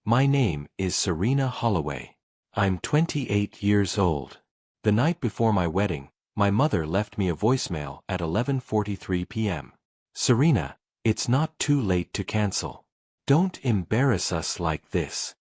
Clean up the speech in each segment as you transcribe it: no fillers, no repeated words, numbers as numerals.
My name is Serena Holloway. I'm 28 years old. The night before my wedding, my mother left me a voicemail at 11:43 p.m. Serena, it's not too late to cancel. Don't embarrass us like this.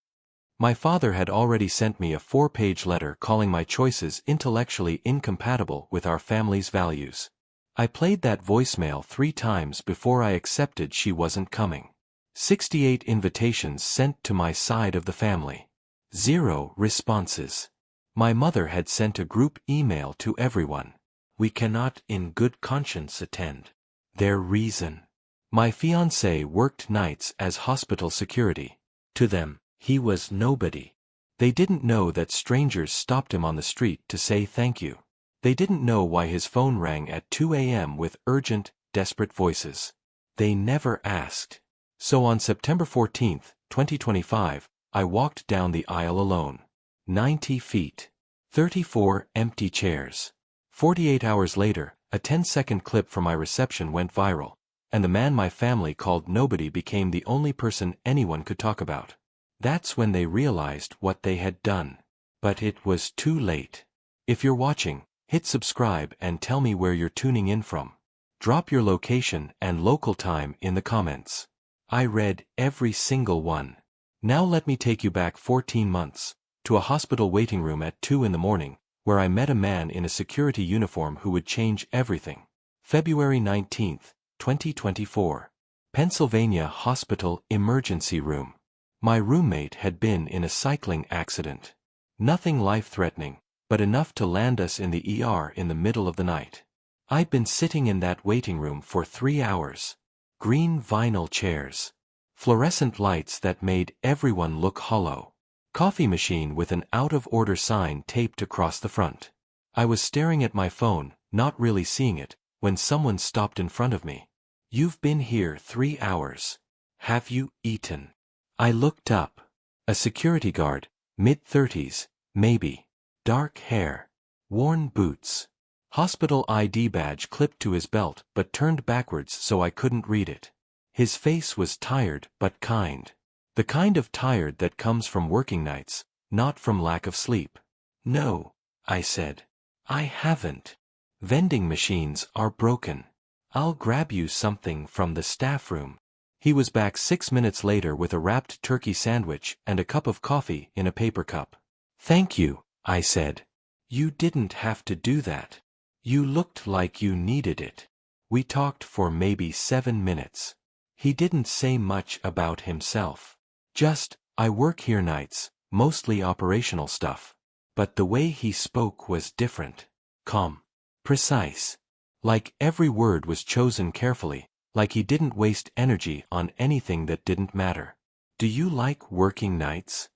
My father had already sent me a 4-page letter calling my choices intellectually incompatible with our family's values. I played that voicemail 3 times before I accepted she wasn't coming. 68 invitations sent to my side of the family. 0 responses. My mother had sent a group email to everyone. We cannot in good conscience attend. Their reason. My fiancé worked nights as hospital security. To them, he was nobody. They didn't know that strangers stopped him on the street to say thank you. They didn't know why his phone rang at 2 a.m. with urgent, desperate voices. They never asked. So on September 14, 2025, I walked down the aisle alone. 90 feet. 34 empty chairs. 48 hours later, a 10-second clip from my reception went viral, and the man my family called nobody became the only person anyone could talk about. That's when they realized what they had done. But it was too late. If you're watching, hit subscribe and tell me where you're tuning in from. Drop your location and local time in the comments. I read every single one. Now let me take you back 14 months, to a hospital waiting room at 2 in the morning, where I met a man in a security uniform who would change everything. February 19, 2024. Pennsylvania Hospital Emergency Room. My roommate had been in a cycling accident. Nothing life-threatening, but enough to land us in the ER in the middle of the night. I'd been sitting in that waiting room for 3 hours. Green vinyl chairs. Fluorescent lights that made everyone look hollow. Coffee machine with an out-of-order sign taped across the front. I was staring at my phone, not really seeing it, when someone stopped in front of me. You've been here 3 hours. Have you eaten? I looked up. A security guard, mid-30s, maybe. Dark hair. Worn boots. Hospital ID badge clipped to his belt but turned backwards so I couldn't read it. His face was tired but kind. The kind of tired that comes from working nights, not from lack of sleep. No, I said. I haven't. Vending machines are broken. I'll grab you something from the staff room. He was back 6 minutes later with a wrapped turkey sandwich and a cup of coffee in a paper cup. Thank you, I said. You didn't have to do that. You looked like you needed it. We talked for maybe 7 minutes. He didn't say much about himself. Just, I work here nights, mostly operational stuff. But the way he spoke was different. Calm. Precise. Like every word was chosen carefully, like he didn't waste energy on anything that didn't matter. Do you like working nights?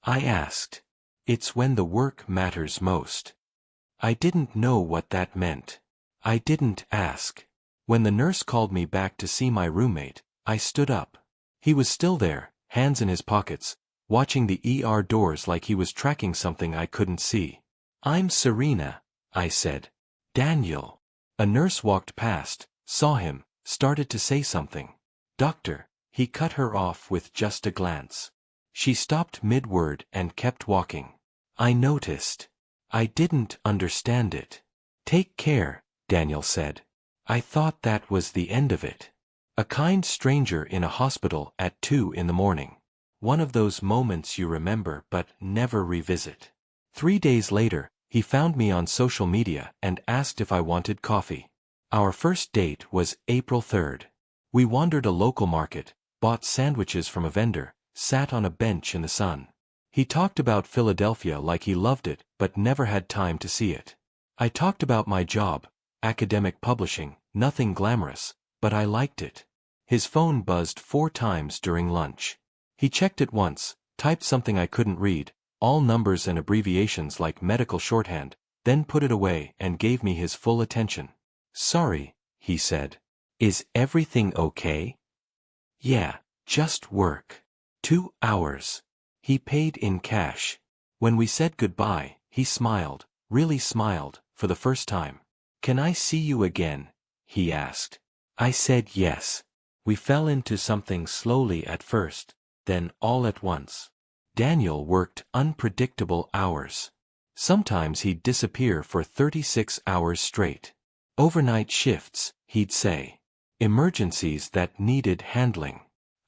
I asked. It's when the work matters most. I didn't know what that meant. I didn't ask. When the nurse called me back to see my roommate, I stood up. He was still there, hands in his pockets, watching the ER doors like he was tracking something I couldn't see. I'm Serena, I said. Daniel. A nurse walked past, saw him, started to say something. Doctor, he cut her off with just a glance. She stopped mid-word and kept walking. I noticed. I didn't understand it. Take care, Daniel said. I thought that was the end of it. A kind stranger in a hospital at 2 in the morning. One of those moments you remember but never revisit. 3 days later, he found me on social media and asked if I wanted coffee. Our first date was April 3rd. We wandered a local market, bought sandwiches from a vendor, sat on a bench in the sun. He talked about Philadelphia like he loved it but never had time to see it. I talked about my job, academic publishing, nothing glamorous, but I liked it. His phone buzzed 4 times during lunch. He checked it once, typed something I couldn't read, all numbers and abbreviations like medical shorthand, then put it away and gave me his full attention. Sorry, he said. Is everything okay? Yeah, just work. 2 hours. He paid in cash. When we said goodbye, he smiled, really smiled, for the first time. Can I see you again? He asked. I said yes. We fell into something slowly at first. Then all at once. Daniel worked unpredictable hours. Sometimes he'd disappear for 36 hours straight. Overnight shifts, he'd say. Emergencies that needed handling.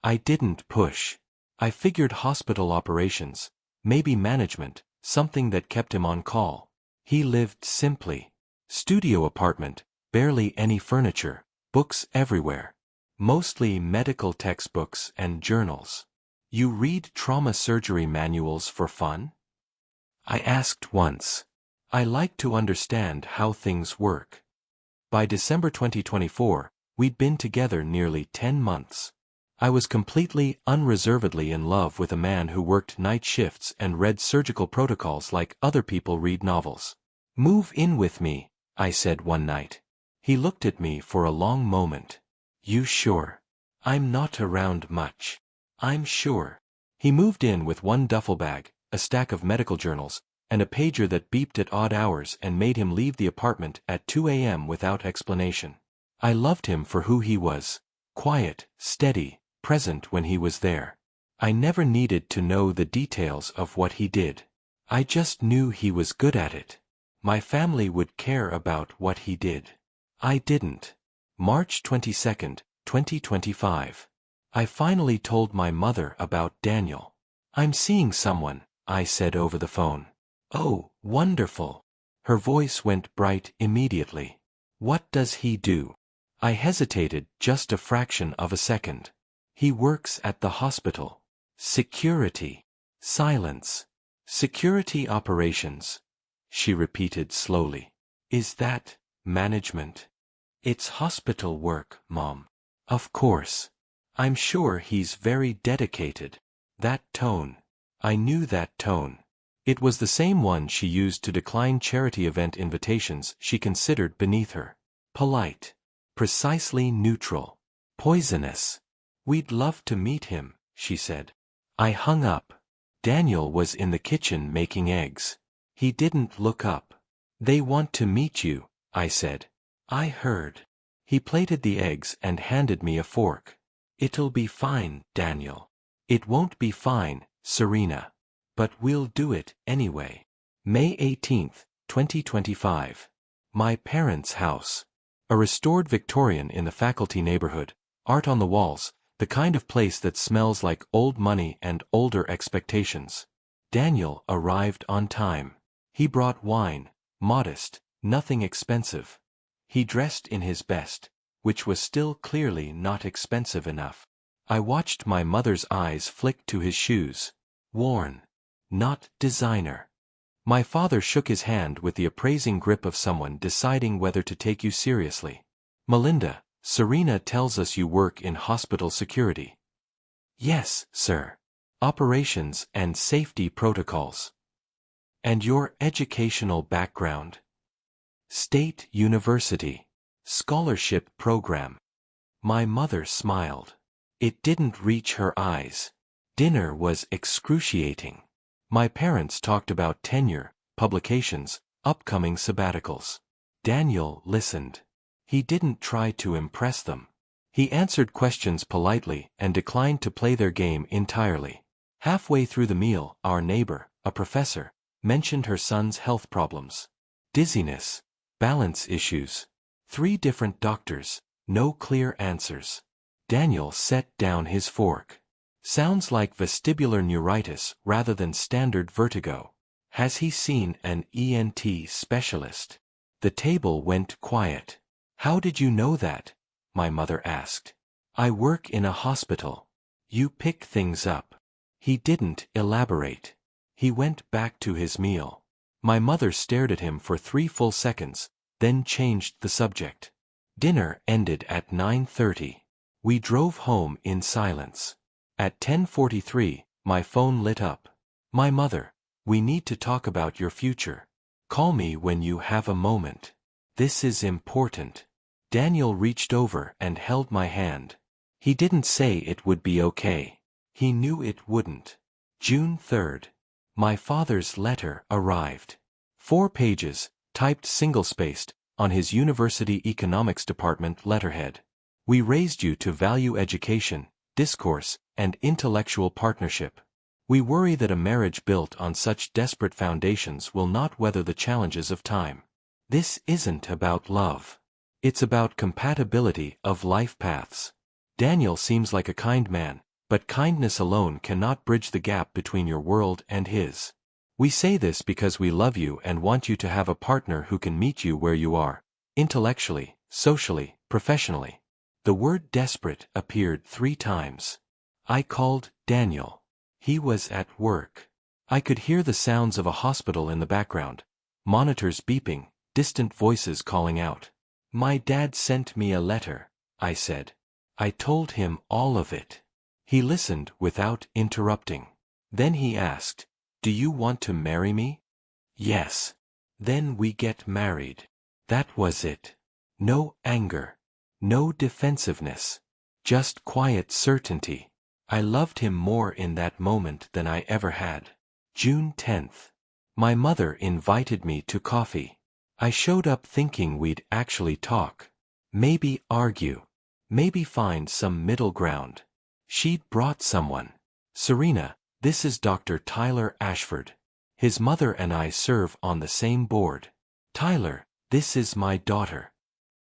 I didn't push. I figured hospital operations, maybe management, something that kept him on call. He lived simply. Studio apartment, barely any furniture, books everywhere. Mostly medical textbooks and journals. You read trauma surgery manuals for fun? I asked once. I like to understand how things work. By December 2024, we'd been together nearly 10 months. I was completely, unreservedly in love with a man who worked night shifts and read surgical protocols like other people read novels. "Move in with me," I said one night. He looked at me for a long moment. "You sure?" "I'm not around much." "I'm sure." He moved in with one duffel bag, a stack of medical journals, and a pager that beeped at odd hours and made him leave the apartment at 2 a.m. without explanation. I loved him for who he was. Quiet, steady, present when he was there. I never needed to know the details of what he did. I just knew he was good at it. My family would care about what he did. I didn't. March 22, 2025. I finally told my mother about Daniel. "I'm seeing someone," I said over the phone. "Oh, wonderful." Her voice went bright immediately. "What does he do?" I hesitated just a fraction of a second. "He works at the hospital." "Security." Silence. "Security operations," she repeated slowly. "Is that management?" "It's hospital work, Mom." "Of course. I'm sure he's very dedicated." That tone. I knew that tone. It was the same one she used to decline charity event invitations she considered beneath her. Polite. Precisely neutral. Poisonous. "We'd love to meet him," she said. I hung up. Daniel was in the kitchen making eggs. He didn't look up. "They want to meet you," I said. "I heard." He plated the eggs and handed me a fork. "It'll be fine, Daniel." "It won't be fine, Serena. But we'll do it anyway." May 18, 2025. My parents' house. A restored Victorian in the faculty neighborhood, art on the walls, the kind of place that smells like old money and older expectations. Daniel arrived on time. He brought wine, modest, nothing expensive. He dressed in his best, which was still clearly not expensive enough. I watched my mother's eyes flick to his shoes. Worn. Not designer. My father shook his hand with the appraising grip of someone deciding whether to take you seriously. "Melinda, Serena tells us you work in hospital security." "Yes, sir. Operations and safety protocols." "And your educational background?" "State University. Scholarship program." My mother smiled. It didn't reach her eyes. Dinner was excruciating. My parents talked about tenure, publications, upcoming sabbaticals. Daniel listened. He didn't try to impress them. He answered questions politely and declined to play their game entirely. Halfway through the meal, our neighbor, a professor, mentioned her son's health problems. Dizziness, balance issues. 3 different doctors, no clear answers. Daniel set down his fork. "Sounds like vestibular neuritis rather than standard vertigo. Has he seen an ENT specialist?" The table went quiet. "How did you know that?" my mother asked. "I work in a hospital. You pick things up." He didn't elaborate. He went back to his meal. My mother stared at him for 3 full seconds, then changed the subject. Dinner ended at 9:30. We drove home in silence. At 10:43, my phone lit up. "My mother, we need to talk about your future. Call me when you have a moment. This is important." Daniel reached over and held my hand. He didn't say it would be okay. He knew it wouldn't. June 3rd. My father's letter arrived. 4 pages, typed single-spaced, on his University Economics Department letterhead. "We raised you to value education, discourse, and intellectual partnership. We worry that a marriage built on such desperate foundations will not weather the challenges of time. This isn't about love. It's about compatibility of life paths. Daniel seems like a kind man, but kindness alone cannot bridge the gap between your world and his. We say this because we love you and want you to have a partner who can meet you where you are, intellectually, socially, professionally. The word desperate appeared 3 times. I called Daniel. He was at work. I could hear the sounds of a hospital in the background, monitors beeping, distant voices calling out. My dad sent me a letter, I said. I told him all of it. He listened without interrupting. Then he asked, "Do you want to marry me?" Yes. Then we get married. That was it. No anger. No defensiveness. Just quiet certainty. I loved him more in that moment than I ever had. June 10th. My mother invited me to coffee. I showed up thinking we'd actually talk. Maybe argue. Maybe find some middle ground. She'd brought someone. Serena, this is Dr. Tyler Ashford. His mother and I serve on the same board. Tyler, this is my daughter.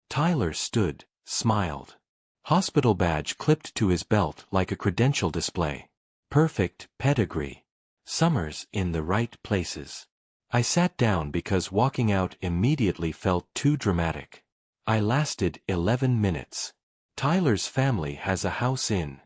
Tyler stood, smiled. Hospital badge clipped to his belt like a credential display. Perfect pedigree. Summers in the right places. I sat down because walking out immediately felt too dramatic. I lasted 11 minutes. Tyler's family has a house in.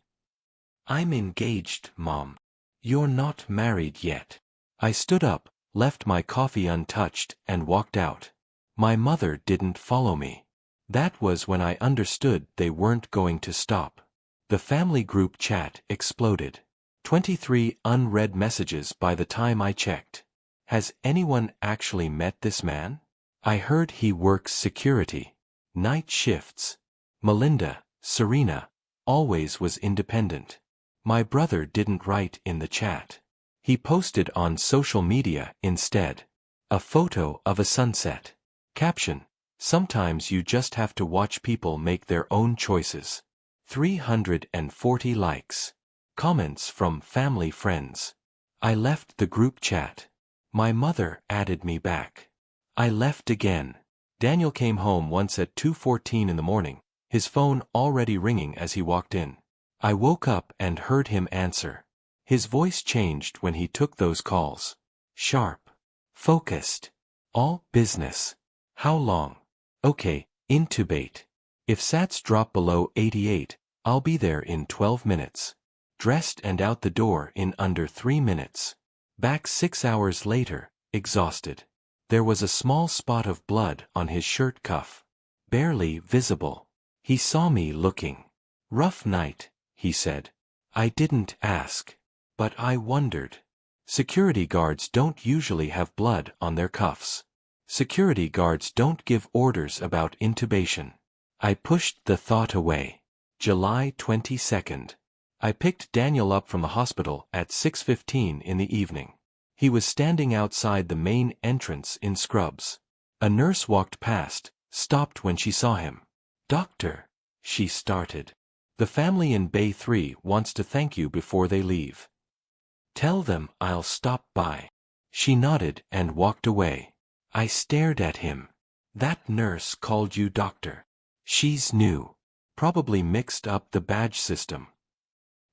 I'm engaged, Mom. You're not married yet. I stood up, left my coffee untouched, and walked out. My mother didn't follow me. That was when I understood they weren't going to stop. The family group chat exploded. 23 unread messages by the time I checked. Has anyone actually met this man? I heard he works security. Night shifts. Melinda, Serena, always was independent. My brother didn't write in the chat. He posted on social media instead. A photo of a sunset. Caption: sometimes you just have to watch people make their own choices. 340 likes. Comments from family friends. I left the group chat. My mother added me back. I left again. Daniel came home once at 2:14 in the morning, his phone already ringing as he walked in. I woke up and heard him answer. His voice changed when he took those calls. Sharp. Focused. All business. How long? Okay, intubate. If SATs drop below 88, I'll be there in 12 minutes. Dressed and out the door in under 3 minutes. Back 6 hours later, exhausted. There was a small spot of blood on his shirt cuff. Barely visible. He saw me looking. Rough night, he said. I didn't ask. But I wondered. Security guards don't usually have blood on their cuffs. Security guards don't give orders about intubation. I pushed the thought away. July 22nd. I picked Daniel up from the hospital at 6:15 in the evening. He was standing outside the main entrance in scrubs. A nurse walked past, stopped when she saw him. Doctor, she started. The family in Bay 3 wants to thank you before they leave. Tell them I'll stop by. She nodded and walked away. I stared at him. That nurse called you doctor. She's new. Probably mixed up the badge system.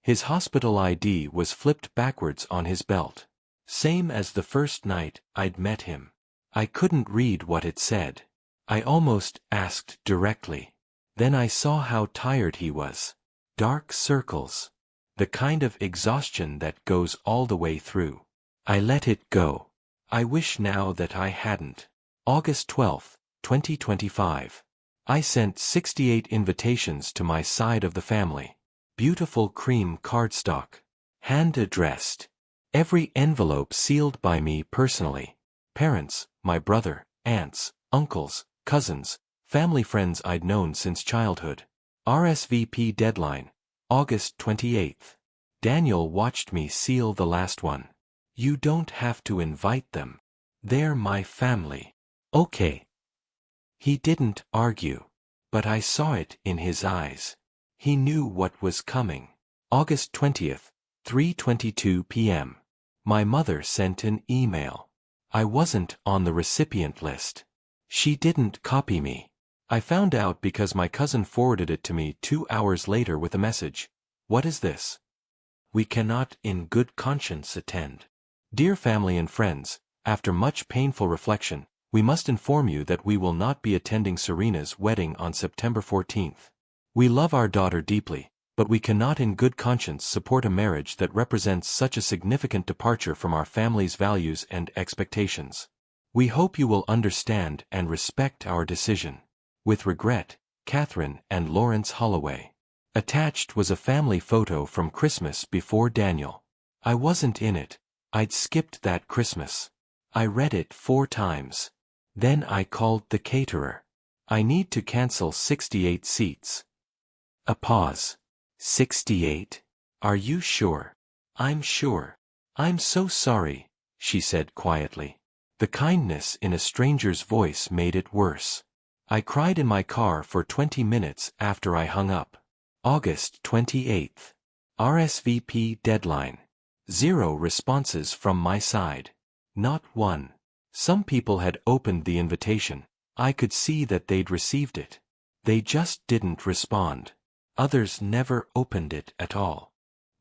His hospital ID was flipped backwards on his belt. Same as the first night I'd met him. I couldn't read what it said. I almost asked directly. Then I saw how tired he was. Dark circles. The kind of exhaustion that goes all the way through. I let it go. I wish now that I hadn't. August 12, 2025. I sent 68 invitations to my side of the family. Beautiful cream cardstock. Hand-addressed. Every envelope sealed by me personally. Parents, my brother, aunts, uncles, cousins, family friends I'd known since childhood. RSVP deadline, August 28th. Daniel watched me seal the last one. You don't have to invite them. They're my family. Okay. He didn't argue. But I saw it in his eyes. He knew what was coming. August 20th, 3:22 p.m. My mother sent an email. I wasn't on the recipient list. She didn't copy me. I found out because my cousin forwarded it to me 2 hours later with a message. What is this? We cannot in good conscience attend. Dear family and friends, after much painful reflection, we must inform you that we will not be attending Serena's wedding on September 14th. We love our daughter deeply, but we cannot in good conscience support a marriage that represents such a significant departure from our family's values and expectations. We hope you will understand and respect our decision. With regret, Catherine and Lawrence Holloway. Attached was a family photo from Christmas before Daniel. I wasn't in it. I'd skipped that Christmas. I read it 4 times. Then I called the caterer. I need to cancel 68 seats. A pause. 68? Are you sure? I'm sure. I'm so sorry, she said quietly. The kindness in a stranger's voice made it worse. I cried in my car for 20 minutes after I hung up. August 28th. RSVP deadline. 0 responses from my side. Not one. Some people had opened the invitation. I could see that they'd received it. They just didn't respond. Others never opened it at all.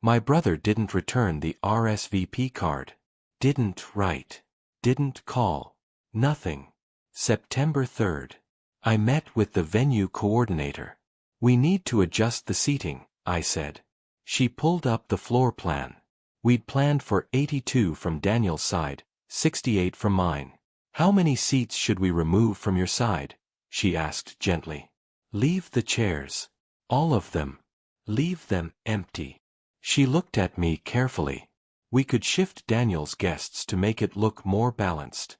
My brother didn't return the RSVP card. Didn't write. Didn't call. Nothing. September 3rd. I met with the venue coordinator. We need to adjust the seating, I said. She pulled up the floor plan. We'd planned for 82 from Daniel's side, 68 from mine. How many seats should we remove from your side? She asked gently. Leave the chairs. All of them. Leave them empty. She looked at me carefully. We could shift Daniel's guests to make it look more balanced.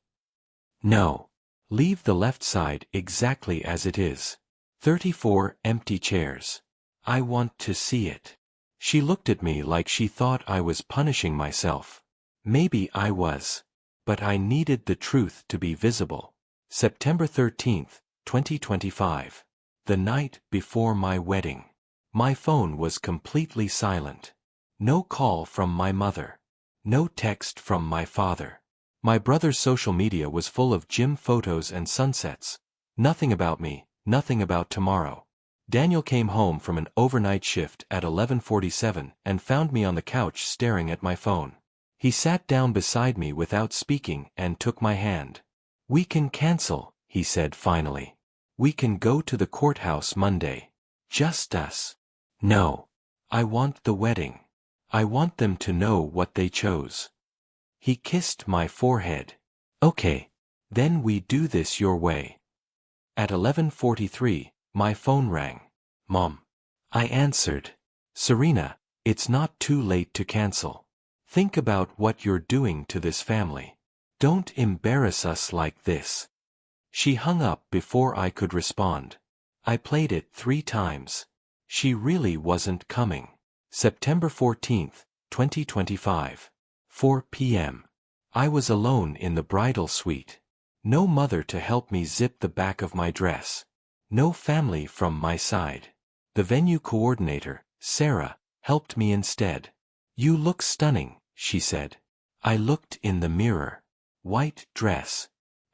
No. Leave the left side exactly as it is. 34 empty chairs. I want to see it. She looked at me like she thought I was punishing myself. Maybe I was. But I needed the truth to be visible. September 13th, 2025. The night before my wedding. My phone was completely silent. No call from my mother. No text from my father. My brother's social media was full of gym photos and sunsets. Nothing about me, nothing about tomorrow. Daniel came home from an overnight shift at 11:47 and found me on the couch staring at my phone. He sat down beside me without speaking and took my hand. We can cancel, he said finally. We can go to the courthouse Monday. Just us. No. I want the wedding. I want them to know what they chose. He kissed my forehead. Okay. Then we do this your way. At 11:43, my phone rang. Mom. I answered. Serena, it's not too late to cancel. Think about what you're doing to this family. Don't embarrass us like this. She hung up before I could respond. I played it 3 times. She really wasn't coming. September 14th, 2025. 4 p.m. I was alone in the bridal suite. No mother to help me zip the back of my dress. No family from my side. The venue coordinator, Sarah, helped me instead. You look stunning, she said. I looked in the mirror. White dress.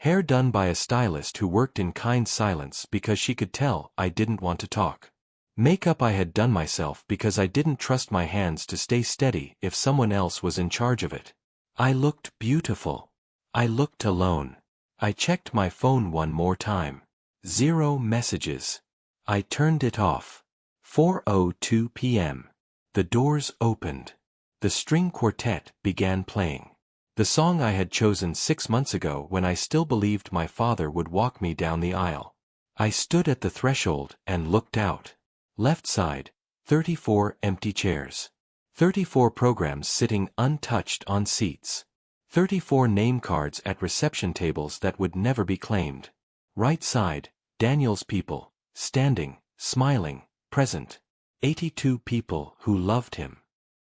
Hair done by a stylist who worked in kind silence because she could tell I didn't want to talk. Makeup I had done myself because I didn't trust my hands to stay steady if someone else was in charge of it. I looked beautiful. I looked alone. I checked my phone one more time. 0 messages. I turned it off. 4:02 p.m. The doors opened. The string quartet began playing. The song I had chosen 6 months ago when I still believed my father would walk me down the aisle. I stood at the threshold and looked out. Left side, 34 empty chairs. 34 programs sitting untouched on seats. 34 name cards at reception tables that would never be claimed. Right side, Daniel's people, standing, smiling, present. 82 people who loved him.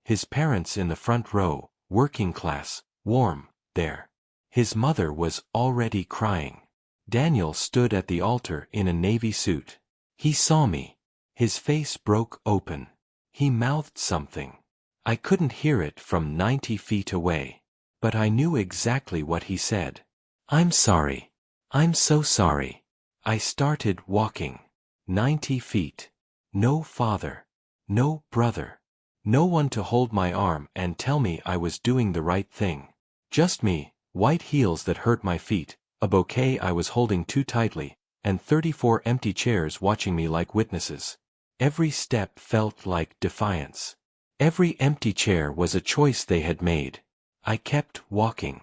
His parents in the front row, working class, warm, there. His mother was already crying. Daniel stood at the altar in a navy suit. He saw me. His face broke open. He mouthed something. I couldn't hear it from 90 feet away. But I knew exactly what he said. I'm sorry. I'm so sorry. I started walking. 90 feet. No father. No brother. No one to hold my arm and tell me I was doing the right thing. Just me, white heels that hurt my feet, a bouquet I was holding too tightly, and 34 empty chairs watching me like witnesses. Every step felt like defiance. Every empty chair was a choice they had made. I kept walking.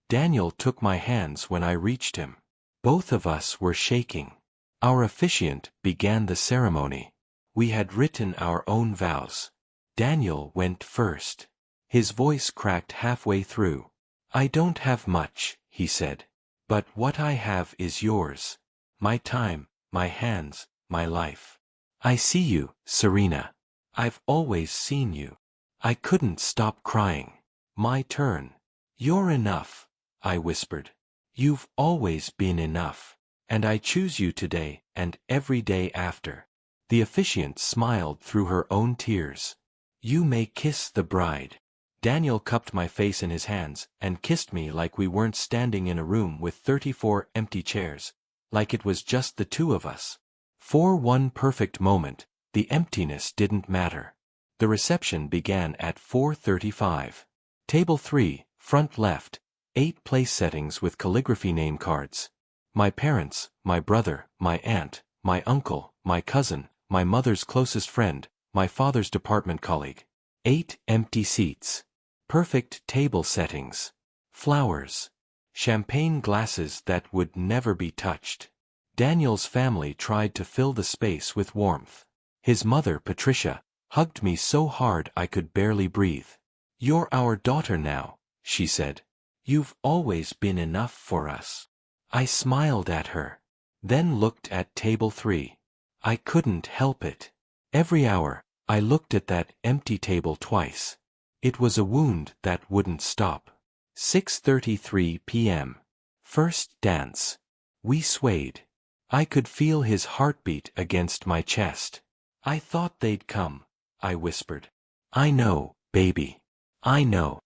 Daniel took my hands when I reached him. Both of us were shaking. Our officiant began the ceremony. We had written our own vows. Daniel went first. His voice cracked halfway through. I don't have much, he said. But what I have is yours. My time, my hands, my life. I see you, Serena. I've always seen you. I couldn't stop crying. My turn. You're enough, I whispered. You've always been enough. And I choose you today and every day after. The officiant smiled through her own tears. You may kiss the bride. Daniel cupped my face in his hands and kissed me like we weren't standing in a room with 34 empty chairs, like it was just the two of us. For one perfect moment, the emptiness didn't matter. The reception began at 4:35. Table 3, front left, 8 place settings with calligraphy name cards. My parents, my brother, my aunt, my uncle, my cousin, my mother's closest friend, my father's department colleague. 8 empty seats. Perfect table settings. Flowers. Champagne glasses that would never be touched. Daniel's family tried to fill the space with warmth. His mother, Patricia, hugged me so hard I could barely breathe. You're our daughter now, she said. You've always been enough for us. I smiled at her. Then looked at table 3. I couldn't help it. Every hour, I looked at that empty table twice. It was a wound that wouldn't stop. 6:33 p.m. First dance. We swayed. I could feel his heartbeat against my chest. I thought they'd come, I whispered. I know, baby. I know.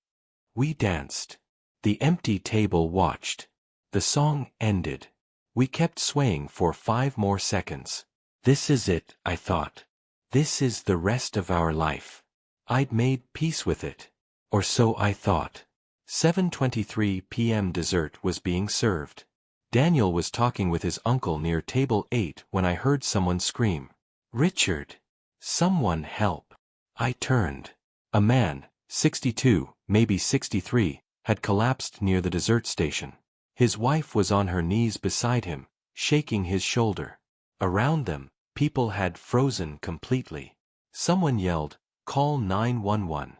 We danced. The empty table watched. The song ended. We kept swaying for 5 more seconds. This is it, I thought. This is the rest of our life. I'd made peace with it. Or so I thought. 7:23 p.m. Dessert was being served. Daniel was talking with his uncle near table 8 when I heard someone scream. Richard! Someone help! I turned. A man, 62, maybe 63, had collapsed near the dessert station. His wife was on her knees beside him, shaking his shoulder. Around them, people had frozen completely. Someone yelled, "Call 911."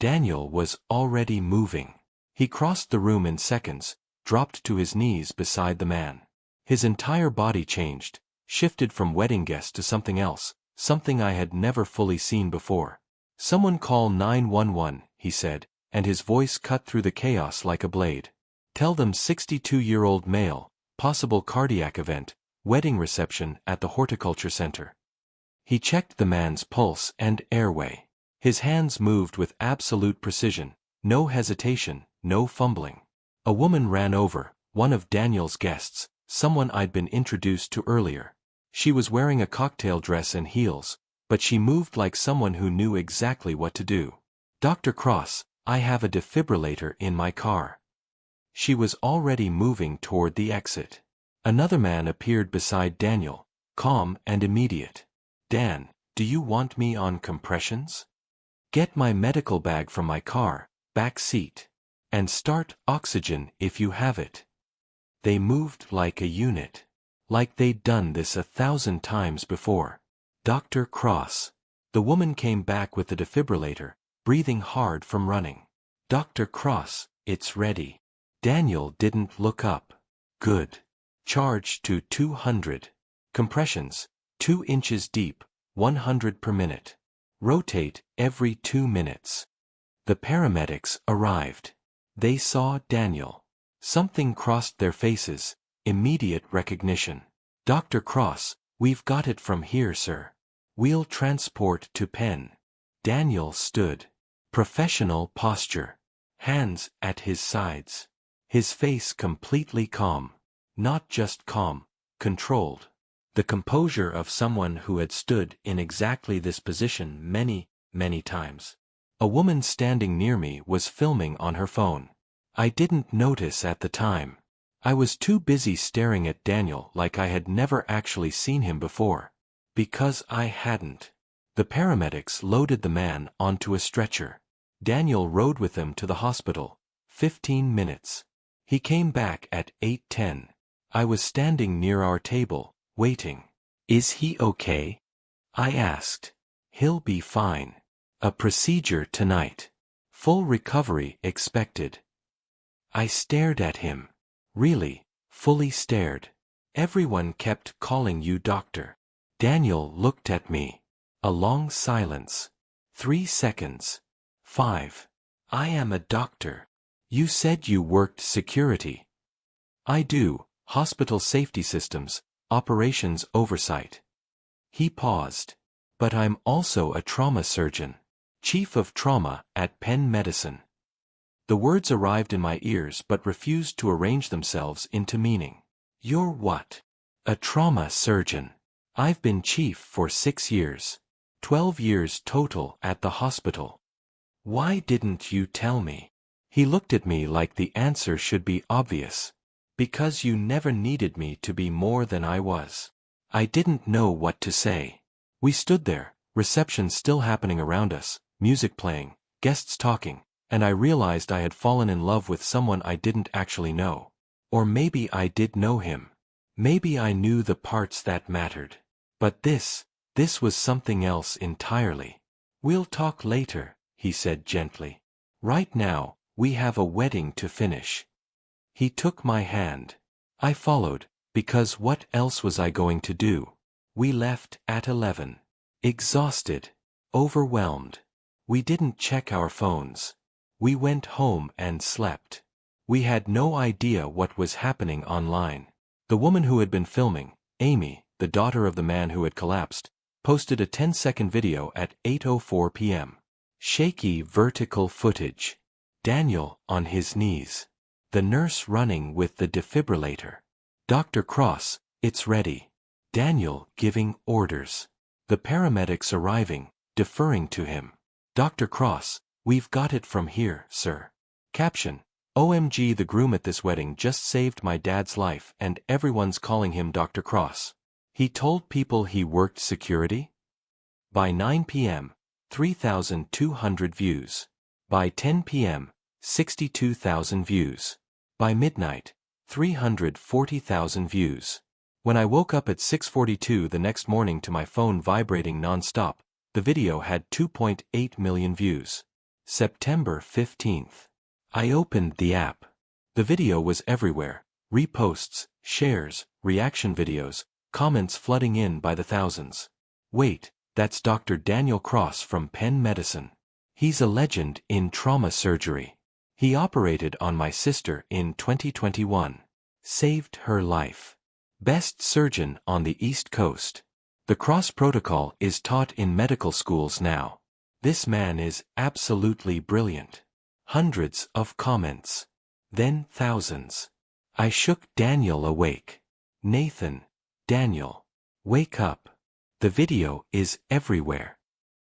Daniel was already moving. He crossed the room in seconds, dropped to his knees beside the man. His entire body changed, shifted from wedding guest to something else, something I had never fully seen before. Someone call 911, he said, and his voice cut through the chaos like a blade. Tell them 62-year-old male, possible cardiac event, wedding reception at the horticulture center. He checked the man's pulse and airway. His hands moved with absolute precision, no hesitation, no fumbling. A woman ran over, one of Daniel's guests, someone I'd been introduced to earlier. She was wearing a cocktail dress and heels, but she moved like someone who knew exactly what to do. Dr. Cross, I have a defibrillator in my car. She was already moving toward the exit. Another man appeared beside Daniel, calm and immediate. Dan, do you want me on compressions? Get my medical bag from my car, back seat. And start oxygen if you have it. They moved like a unit. Like they'd done this 1,000 times before. Dr. Cross. The woman came back with the defibrillator, breathing hard from running. Dr. Cross, it's ready. Daniel didn't look up. Good. Charge to 200. Compressions, 2 inches deep, 100 per minute. Rotate every 2 minutes. The paramedics arrived. They saw Daniel. Something crossed their faces, immediate recognition. Dr. Cross, we've got it from here, sir. We'll transport to Penn. Daniel stood. Professional posture. Hands at his sides. His face completely calm. Not just calm, controlled. The composure of someone who had stood in exactly this position many, many times. A woman standing near me was filming on her phone. I didn't notice at the time. I was too busy staring at Daniel like I had never actually seen him before. Because I hadn't. The paramedics loaded the man onto a stretcher. Daniel rode with them to the hospital. 15 minutes. He came back at 8:10. I was standing near our table, waiting. "Is he okay?" I asked. "He'll be fine. A procedure tonight. Full recovery expected." I stared at him. Really, fully stared. "Everyone kept calling you doctor." Daniel looked at me. A long silence. 3 seconds. 5. "I am a doctor. You said you worked security." "I do, hospital safety systems, operations oversight." He paused. "But I'm also a trauma surgeon. Chief of trauma at Penn Medicine." The words arrived in my ears but refused to arrange themselves into meaning. "You're what?" "A trauma surgeon. I've been chief for 6 years. 12 years total at the hospital." "Why didn't you tell me?" He looked at me like the answer should be obvious. "Because you never needed me to be more than I was." I didn't know what to say. We stood there, reception still happening around us, music playing, guests talking, and I realized I had fallen in love with someone I didn't actually know. Or maybe I did know him. Maybe I knew the parts that mattered. But this was something else entirely. "We'll talk later," he said gently. "Right now, we have a wedding to finish." He took my hand. I followed, because what else was I going to do? We left at 11. Exhausted. Overwhelmed. We didn't check our phones. We went home and slept. We had no idea what was happening online. The woman who had been filming, Amy, the daughter of the man who had collapsed, posted a 10-second video at 8:04 p.m. Shaky vertical footage. Daniel on his knees. The nurse running with the defibrillator. "Dr. Cross, it's ready." Daniel giving orders. The paramedics arriving, deferring to him. "Dr. Cross, we've got it from here, sir." Caption: OMG, the groom at this wedding just saved my dad's life and everyone's calling him Dr. Cross. He told people he worked security? By 9 p.m., 3,200 views. By 10 p.m., 62,000 views. By midnight, 340,000 views. When I woke up at 6:42 the next morning to my phone vibrating non-stop, the video had 2.8 million views. September 15th. I opened the app. The video was everywhere. Reposts, shares, reaction videos, comments flooding in by the thousands. Wait, that's Dr. Daniel Cross from Penn Medicine. He's a legend in trauma surgery. He operated on my sister in 2021. Saved her life. Best surgeon on the East Coast. The Cross Protocol is taught in medical schools now. This man is absolutely brilliant. Hundreds of comments. Then thousands. I shook Daniel awake. "Nathan, Daniel, wake up. The video is everywhere."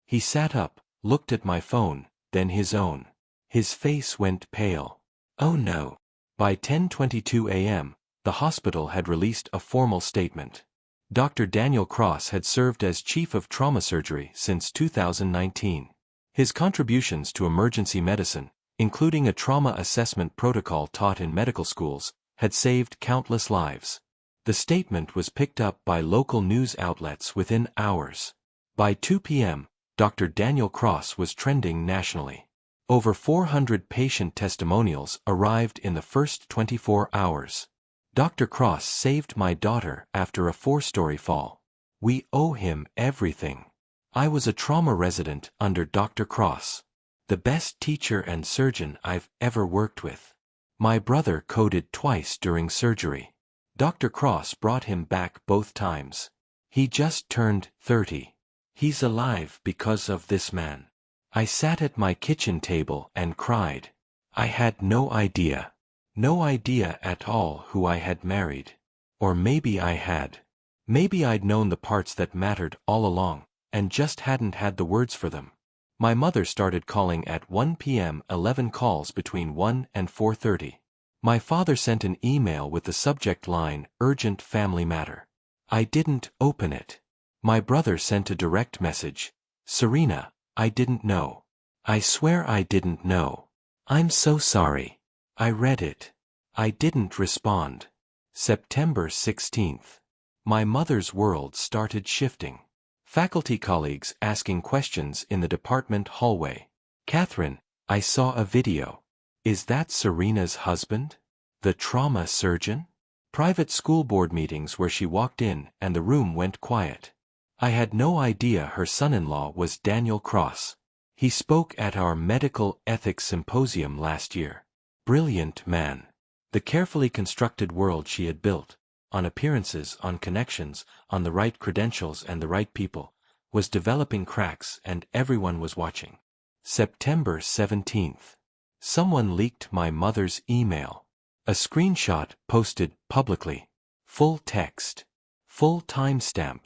He sat up, looked at my phone, then his own. His face went pale. "Oh no." By 10:22 a.m., the hospital had released a formal statement. Dr. Daniel Cross had served as chief of trauma surgery since 2019. His contributions to emergency medicine, including a trauma assessment protocol taught in medical schools, had saved countless lives. The statement was picked up by local news outlets within hours. By 2 p.m., Dr. Daniel Cross was trending nationally. Over 400 patient testimonials arrived in the first 24 hours. "Dr. Cross saved my daughter after a 4-story fall. We owe him everything. I was a trauma resident under Dr. Cross. The best teacher and surgeon I've ever worked with. My brother coded twice during surgery. Dr. Cross brought him back both times. He just turned 30. He's alive because of this man." I sat at my kitchen table and cried. I had no idea. No idea at all who I had married. Or maybe I had. Maybe I'd known the parts that mattered all along, and just hadn't had the words for them. My mother started calling at 1 p.m. 11 calls between 1 and 4:30. My father sent an email with the subject line, Urgent Family Matter. I didn't open it. My brother sent a direct message. Serena, I didn't know. I swear I didn't know. I'm so sorry. I read it. I didn't respond. September 16th. My mother's world started shifting. Faculty colleagues asking questions in the department hallway. Catherine, I saw a video. Is that Serena's husband? The trauma surgeon? Private school board meetings where she walked in and the room went quiet. I had no idea her son-in-law was Daniel Cross. He spoke at our medical ethics symposium last year. Brilliant man. The carefully constructed world she had built, on appearances, on connections, on the right credentials and the right people, was developing cracks and everyone was watching. September 17th. Someone leaked my mother's email. A screenshot posted publicly. Full text. Full timestamp.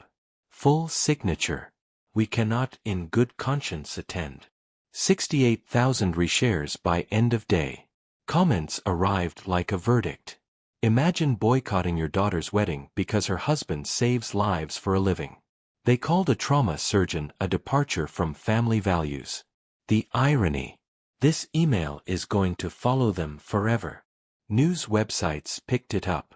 Full signature. We cannot in good conscience attend. 68,000 reshares by end of day. Comments arrived like a verdict. Imagine boycotting your daughter's wedding because her husband saves lives for a living. They called a trauma surgeon a departure from family values. The irony. This email is going to follow them forever. News websites picked it up.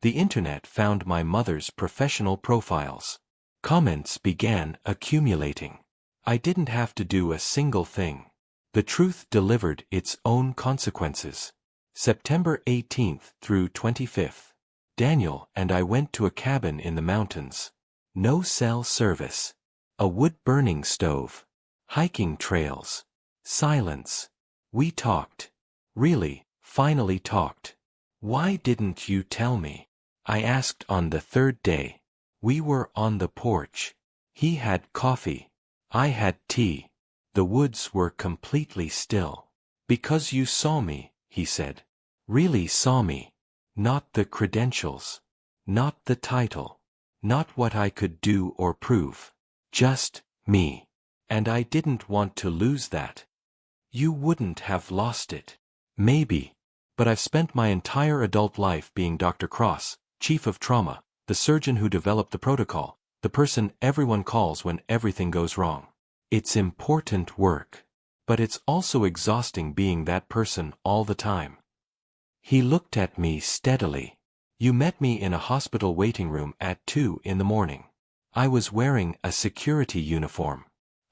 The internet found my mother's professional profiles. Comments began accumulating. I didn't have to do a single thing. The truth delivered its own consequences. September 18th through 25th. Daniel and I went to a cabin in the mountains. No cell service. A wood-burning stove. Hiking trails. Silence. We talked. Really, finally talked. Why didn't you tell me? I asked on the third day. We were on the porch. He had coffee. I had tea. The woods were completely still. Because you saw me, he said. Really saw me. Not the credentials. Not the title. Not what I could do or prove. Just me. And I didn't want to lose that. You wouldn't have lost it. Maybe. But I've spent my entire adult life being Dr. Cross, chief of trauma, the surgeon who developed the protocol, the person everyone calls when everything goes wrong. It's important work. But it's also exhausting being that person all the time. He looked at me steadily. You met me in a hospital waiting room at 2 in the morning. I was wearing a security uniform.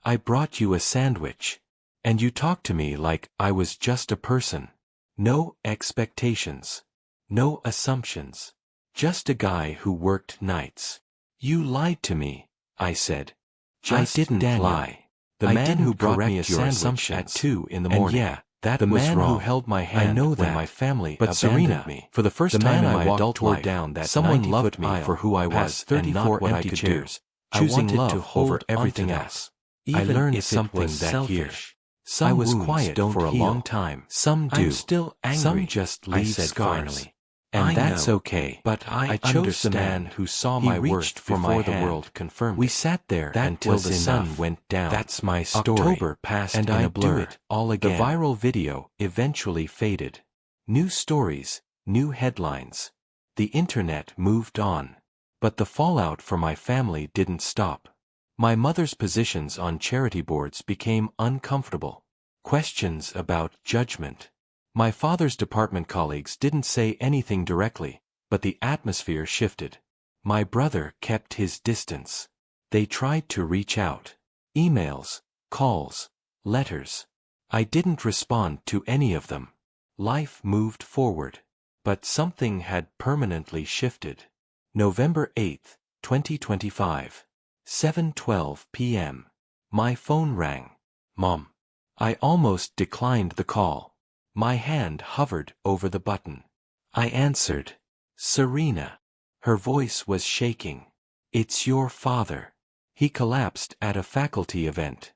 I brought you a sandwich. And you talked to me like I was just a person. No expectations. No assumptions. Just a guy who worked nights. You lied to me, I said. I didn't lie. The man who brought me a sandwich at 2 in the morning. And yeah, that the was man wrong. Who held my hand I know that. When my family but Serena, me. For the first time in my adult life, down that someone loved me for who I was and not what I could chairs, choosing love to hold over everything else. Even I learned something that year. Some I was quiet for a long time. Some do. I'm still angry. Some just leave scars. Finally. And I that's know, okay. But I chose the man who saw my worst for before the world confirmed. We sat there until the sun went down. That's my story. October passed and in a blur. Do it all again. The viral video eventually faded. New stories, new headlines. The internet moved on. But the fallout for my family didn't stop. My mother's positions on charity boards became uncomfortable. Questions about judgment. My father's department colleagues didn't say anything directly, but the atmosphere shifted. My brother kept his distance. They tried to reach out. Emails, calls, letters. I didn't respond to any of them. Life moved forward. But something had permanently shifted. November 8, 2025. 7:12 p.m. My phone rang. Mom. I almost declined the call. My hand hovered over the button. I answered. Serena. Her voice was shaking. It's your father. He collapsed at a faculty event.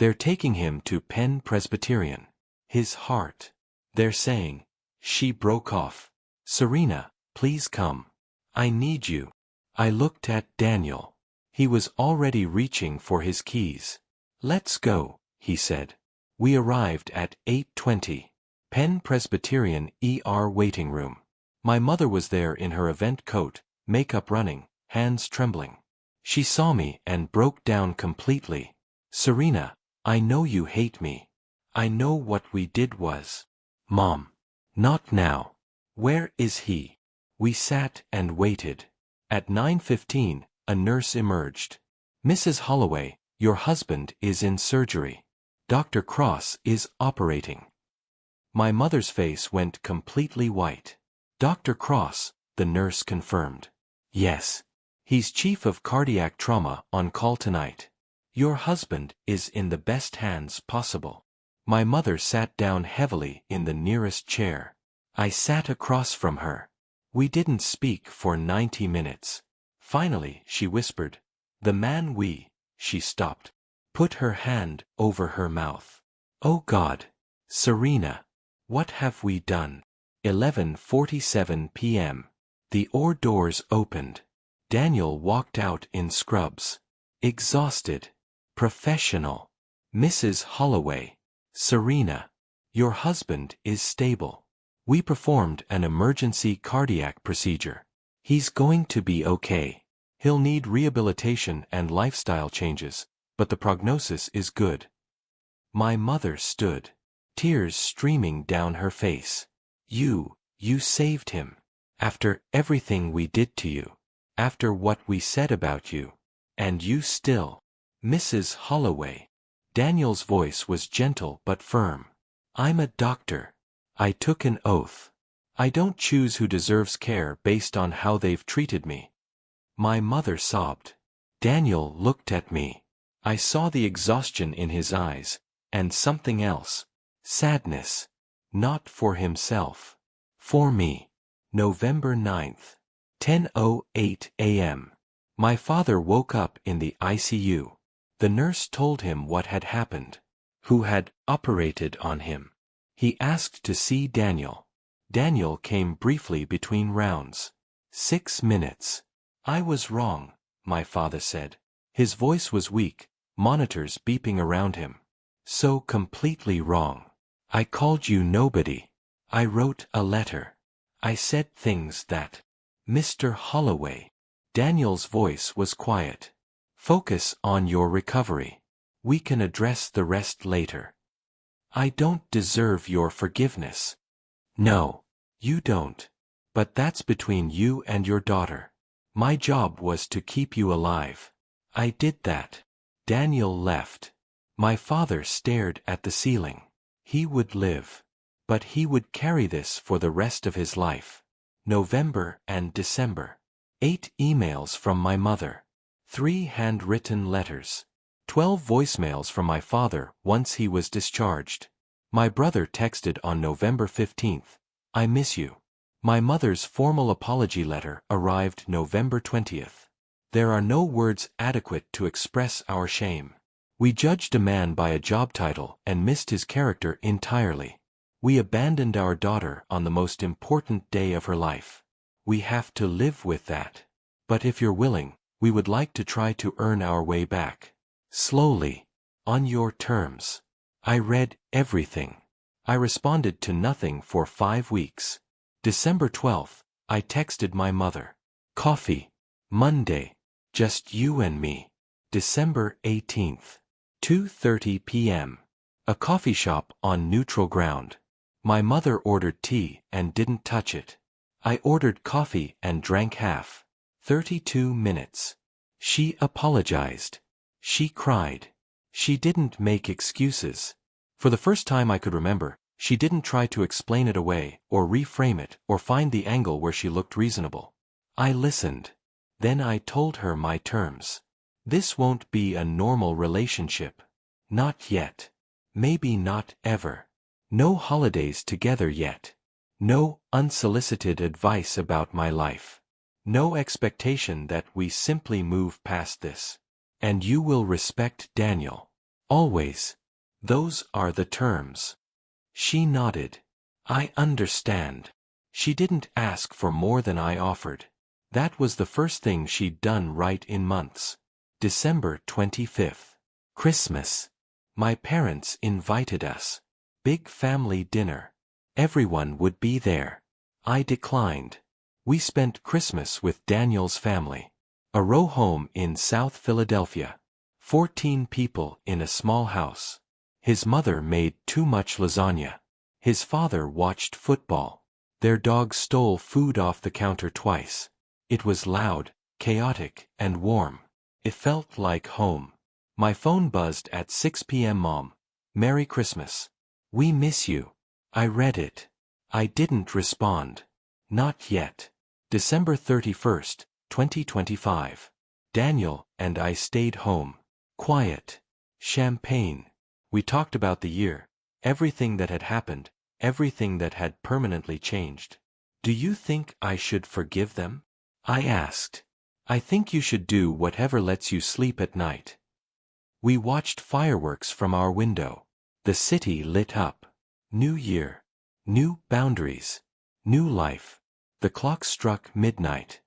They're taking him to Penn Presbyterian. His heart. They're saying. She broke off. Serena, please come. I need you. I looked at Daniel. He was already reaching for his keys. Let's go, he said. We arrived at 8:20. Penn Presbyterian ER waiting room. My mother was there in her event coat, makeup running, hands trembling. She saw me and broke down completely. Serena, I know you hate me. I know what we did was. Mom. Not now. Where is he? We sat and waited. At 9:15, a nurse emerged. Mrs. Holloway, your husband is in surgery. Dr. Cross is operating. My mother's face went completely white. Dr. Cross, the nurse confirmed. Yes. He's chief of cardiac trauma on call tonight. Your husband is in the best hands possible. My mother sat down heavily in the nearest chair. I sat across from her. We didn't speak for 90 minutes. Finally, she whispered, "The man we," she stopped. Put her hand over her mouth. Oh God. Serena. What have we done? 11:47 p.m. The OR doors opened. Daniel walked out in scrubs. Exhausted. Professional. Mrs. Holloway. Serena. Your husband is stable. We performed an emergency cardiac procedure. He's going to be okay. He'll need rehabilitation and lifestyle changes, but the prognosis is good. My mother stood. Tears streaming down her face. You saved him. After everything we did to you. After what we said about you. And you still. Mrs. Holloway. Daniel's voice was gentle but firm. I'm a doctor. I took an oath. I don't choose who deserves care based on how they've treated me. My mother sobbed. Daniel looked at me. I saw the exhaustion in his eyes, and something else. Sadness. Not for himself. For me. November 9th. 10:08 a.m. My father woke up in the ICU. The nurse told him what had happened. Who had operated on him. He asked to see Daniel. Daniel came briefly between rounds. 6 minutes. I was wrong, my father said. His voice was weak, monitors beeping around him. So completely wrong. I called you nobody. I wrote a letter. I said things that. Mr. Holloway. Daniel's voice was quiet. Focus on your recovery. We can address the rest later. I don't deserve your forgiveness. No, you don't. But that's between you and your daughter. My job was to keep you alive. I did that. Daniel left. My father stared at the ceiling. He would live. But he would carry this for the rest of his life. November and December. 8 emails from my mother. 3 handwritten letters. 12 voicemails from my father once he was discharged. My brother texted on November 15th, I miss you. My mother's formal apology letter arrived November 20th. There are no words adequate to express our shame. We judged a man by a job title and missed his character entirely. We abandoned our daughter on the most important day of her life. We have to live with that. But if you're willing, we would like to try to earn our way back. Slowly. On your terms. I read everything. I responded to nothing for 5 weeks. December 12th, I texted my mother. Coffee. Monday. Just you and me. December 18th. 2:30 p.m. A coffee shop on neutral ground. My mother ordered tea and didn't touch it. I ordered coffee and drank half. 32 minutes. She apologized. She cried. She didn't make excuses. For the first time I could remember, she didn't try to explain it away, or reframe it, or find the angle where she looked reasonable. I listened. Then I told her my terms. This won't be a normal relationship. Not yet. Maybe not ever. No holidays together yet. No unsolicited advice about my life. No expectation that we simply move past this. And you will respect Daniel. Always. Those are the terms. She nodded. I understand. She didn't ask for more than I offered. That was the first thing she'd done right in months. December 25th. Christmas. My parents invited us. Big family dinner. Everyone would be there. I declined. We spent Christmas with Daniel's family. A row home in South Philadelphia. 14 people in a small house. His mother made too much lasagna. His father watched football. Their dog stole food off the counter twice. It was loud, chaotic, and warm. It felt like home. My phone buzzed at 6 p.m. Mom, Merry Christmas. We miss you. I read it. I didn't respond. Not yet. December 31st, 2025. Daniel and I stayed home. Quiet. Champagne. We talked about the year, everything that had happened, everything that had permanently changed. Do you think I should forgive them? I asked. I think you should do whatever lets you sleep at night. We watched fireworks from our window. The city lit up. New year. New boundaries. New life. The clock struck midnight.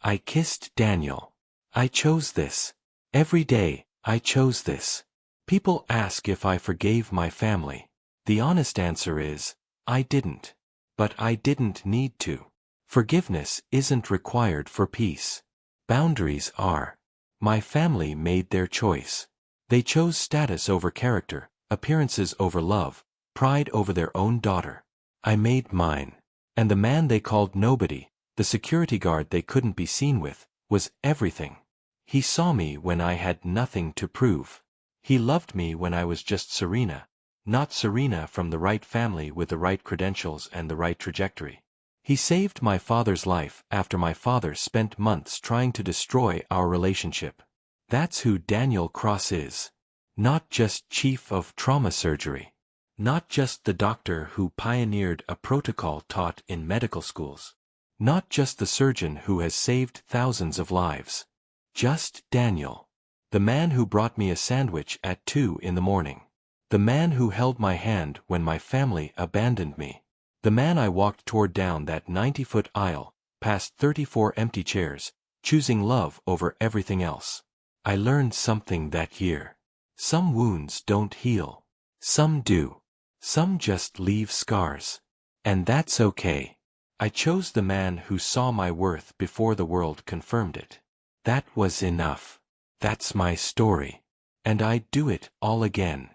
I kissed Daniel. I chose this. Every day, I chose this. People ask if I forgave my family. The honest answer is, I didn't. But I didn't need to. Forgiveness isn't required for peace. Boundaries are. My family made their choice. They chose status over character, appearances over love, pride over their own daughter. I made mine. And the man they called nobody, the security guard they couldn't be seen with, was everything. He saw me when I had nothing to prove. He loved me when I was just Serena, not Serena from the right family with the right credentials and the right trajectory. He saved my father's life after my father spent months trying to destroy our relationship. That's who Daniel Cross is. Not just chief of trauma surgery. Not just the doctor who pioneered a protocol taught in medical schools. Not just the surgeon who has saved thousands of lives. Just Daniel. The man who brought me a sandwich at 2 in the morning. The man who held my hand when my family abandoned me. The man I walked toward down that 90-foot aisle, past 34 empty chairs, choosing love over everything else. I learned something that year. Some wounds don't heal. Some do. Some just leave scars. And that's okay. I chose the man who saw my worth before the world confirmed it. That was enough. That's my story. And I'd do it all again.